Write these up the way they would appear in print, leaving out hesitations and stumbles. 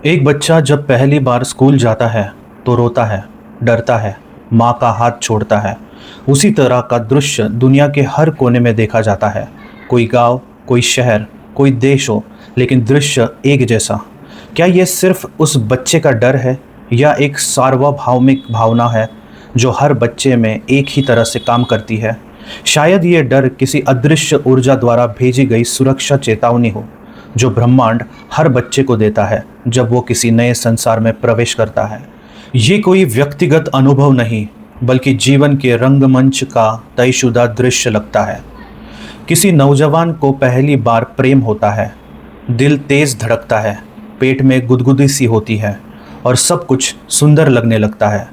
एक बच्चा जब पहली बार स्कूल जाता है तो रोता है, डरता है, माँ का हाथ छोड़ता है। उसी तरह का दृश्य दुनिया के हर कोने में देखा जाता है। कोई गांव, कोई शहर, कोई देश हो, लेकिन दृश्य एक जैसा। क्या ये सिर्फ उस बच्चे का डर है या एक सार्वभौमिक भावना है जो हर बच्चे में एक ही तरह से काम करती है? शायद ये डर किसी अदृश्य ऊर्जा द्वारा भेजी गई सुरक्षा चेतावनी हो जो ब्रह्मांड हर बच्चे को देता है जब वो किसी नए संसार में प्रवेश करता है। ये कोई व्यक्तिगत अनुभव नहीं, बल्कि जीवन के रंगमंच का तयशुदा दृश्य लगता है। किसी नौजवान को पहली बार प्रेम होता है, दिल तेज धड़कता है, पेट में गुदगुदी सी होती है और सब कुछ सुंदर लगने लगता है।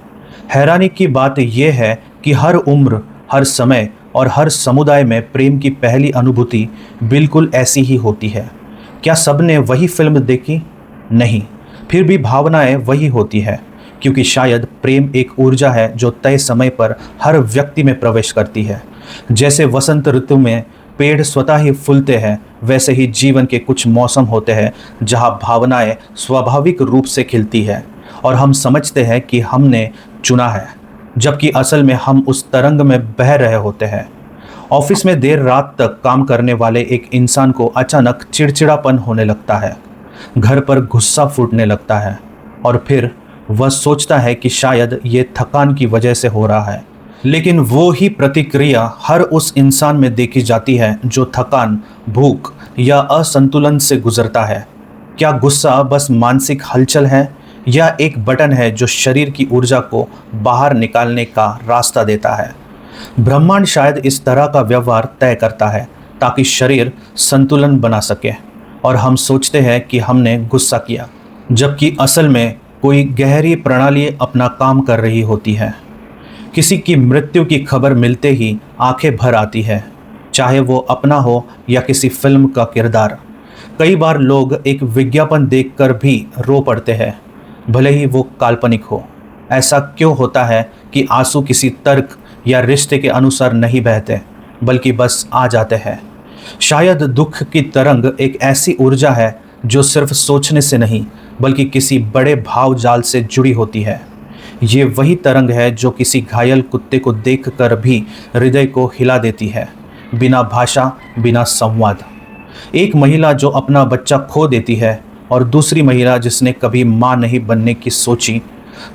हैरानी की बात यह है कि हर उम्र, हर समय और हर समुदाय में प्रेम की पहली अनुभूति बिल्कुल ऐसी ही होती है। क्या सबने वही फिल्म देखी? नहीं, फिर भी भावनाएं वही होती है, क्योंकि शायद प्रेम एक ऊर्जा है जो तय समय पर हर व्यक्ति में प्रवेश करती है। जैसे वसंत ऋतु में पेड़ स्वतः ही फूलते हैं, वैसे ही जीवन के कुछ मौसम होते हैं जहां भावनाएं स्वाभाविक रूप से खिलती है और हम समझते हैं कि हमने चुना है, जबकि असल में हम उस तरंग में बह रहे होते हैं। ऑफिस में देर रात तक काम करने वाले एक इंसान को अचानक चिड़चिड़ापन होने लगता है, घर पर गुस्सा फूटने लगता है और फिर वह सोचता है कि शायद ये थकान की वजह से हो रहा है। लेकिन वो ही प्रतिक्रिया हर उस इंसान में देखी जाती है जो थकान, भूख या असंतुलन से गुजरता है। क्या गुस्सा बस मानसिक हलचल है या एक बटन है जो शरीर की ऊर्जा को बाहर निकालने का रास्ता देता है? ब्रह्मांड शायद इस तरह का व्यवहार तय करता है ताकि शरीर संतुलन बना सके और हम सोचते हैं कि हमने गुस्सा किया, जबकि असल में कोई गहरी प्रणाली अपना काम कर रही होती है। किसी की मृत्यु की खबर मिलते ही आंखें भर आती है, चाहे वो अपना हो या किसी फिल्म का किरदार। कई बार लोग एक विज्ञापन देखकर भी रो पड़ते हैं, भले ही वो काल्पनिक हो। ऐसा क्यों होता है कि आंसू किसी तर्क या रिश्ते के अनुसार नहीं बहते, बल्कि बस आ जाते हैं? शायद दुख की तरंग एक ऐसी ऊर्जा है जो सिर्फ सोचने से नहीं, बल्कि किसी बड़े भाव जाल से जुड़ी होती है। ये वही तरंग है जो किसी घायल कुत्ते को देखकर भी हृदय को हिला देती है, बिना भाषा, बिना संवाद। एक महिला जो अपना बच्चा खो देती है और दूसरी महिला जिसने कभी माँ नहीं बनने की सोची,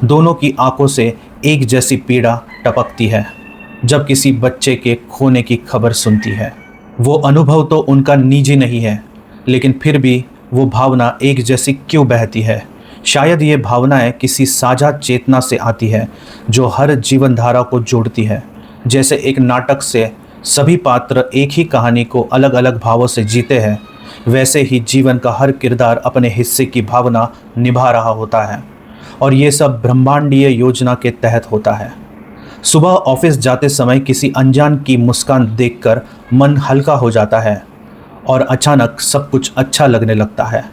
दोनों की आंखों से एक जैसी पीड़ा टपकती है जब किसी बच्चे के खोने की खबर सुनती है। वो अनुभव तो उनका निजी नहीं है, लेकिन फिर भी वो भावना एक जैसी क्यों बहती है? शायद ये भावनाएं किसी साझा चेतना से आती है जो हर जीवन धारा को जोड़ती है। जैसे एक नाटक से सभी पात्र एक ही कहानी को अलग अलग भावों से जीते हैं, वैसे ही जीवन का हर किरदार अपने हिस्से की भावना निभा रहा होता है और ये सब ब्रह्मांडीय योजना के तहत होता है। सुबह ऑफिस जाते समय किसी अनजान की मुस्कान देखकर मन हल्का हो जाता है और अचानक सब कुछ अच्छा लगने लगता है।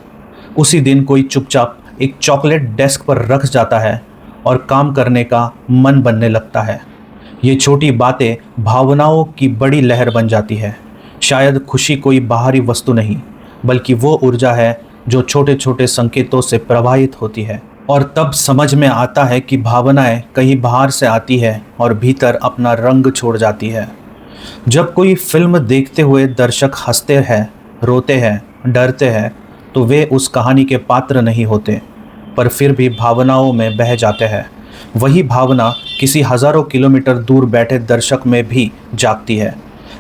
उसी दिन कोई चुपचाप एक चॉकलेट डेस्क पर रख जाता है और काम करने का मन बनने लगता है। ये छोटी बातें भावनाओं की बड़ी लहर बन जाती है। शायद खुशी कोई बाहरी वस्तु नहीं, बल्कि वो ऊर्जा है जो छोटे छोटे संकेतों से प्रवाहित होती है। और तब समझ में आता है कि भावनाएं कहीं बाहर से आती है और भीतर अपना रंग छोड़ जाती है। जब कोई फिल्म देखते हुए दर्शक हंसते हैं, रोते हैं, डरते हैं, तो वे उस कहानी के पात्र नहीं होते, पर फिर भी भावनाओं में बह जाते हैं। वही भावना किसी हज़ारों किलोमीटर दूर बैठे दर्शक में भी जागती है।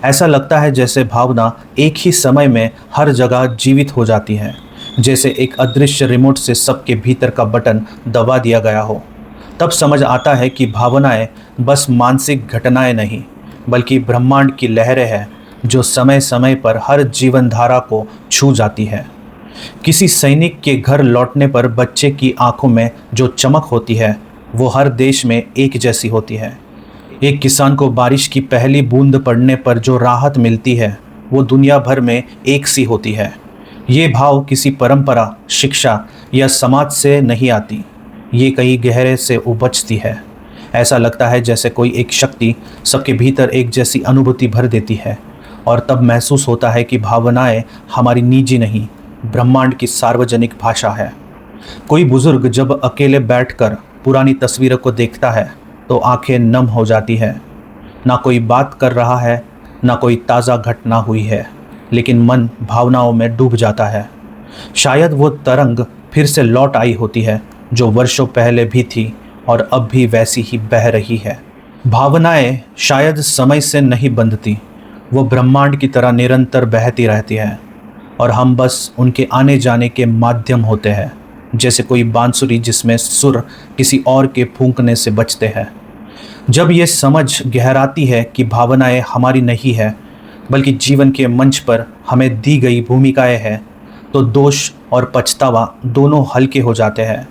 ऐसा लगता है जैसे भावना एक ही समय में हर जगह जीवित हो जाती है, जैसे एक अदृश्य रिमोट से सबके भीतर का बटन दबा दिया गया हो। तब समझ आता है कि भावनाएं बस मानसिक घटनाएं नहीं, बल्कि ब्रह्मांड की लहरें हैं जो समय समय पर हर जीवन धारा को छू जाती है। किसी सैनिक के घर लौटने पर बच्चे की आंखों में जो चमक होती है, वो हर देश में एक जैसी होती है। एक किसान को बारिश की पहली बूंद पड़ने पर जो राहत मिलती है, वो दुनिया भर में एक सी होती है। ये भाव किसी परंपरा, शिक्षा या समाज से नहीं आती, ये कहीं गहरे से उपजती है। ऐसा लगता है जैसे कोई एक शक्ति सबके भीतर एक जैसी अनुभूति भर देती है और तब महसूस होता है कि भावनाएं हमारी निजी नहीं, ब्रह्मांड की सार्वजनिक भाषा है। कोई बुजुर्ग जब अकेले बैठकर पुरानी तस्वीरों को देखता है तो आंखें नम हो जाती है। ना कोई बात कर रहा है, ना कोई ताज़ा घटना हुई है, लेकिन मन भावनाओं में डूब जाता है। शायद वो तरंग फिर से लौट आई होती है जो वर्षों पहले भी थी और अब भी वैसी ही बह रही है। भावनाएं शायद समय से नहीं बंधती, वो ब्रह्मांड की तरह निरंतर बहती रहती है और हम बस उनके आने जाने के माध्यम होते हैं, जैसे कोई बांसुरी जिसमें सुर किसी और के फूंकने से बचते हैं। जब ये समझ गहराती है कि भावनाएं हमारी नहीं है बल्कि जीवन के मंच पर हमें दी गई भूमिकाएं हैं, तो दोष और पछतावा दोनों हल्के हो जाते हैं।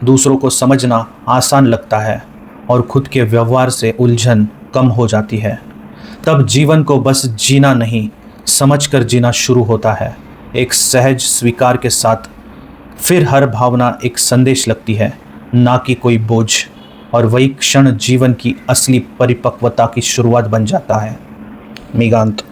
दूसरों को समझना आसान लगता है और खुद के व्यवहार से उलझन कम हो जाती है। तब जीवन को बस जीना नहीं, समझकर जीना शुरू होता है, एक सहज स्वीकार के साथ। फिर हर भावना एक संदेश लगती है, ना कि कोई बोझ, और वही क्षण जीवन की असली परिपक्वता की शुरुआत बन जाता है। मेघांत।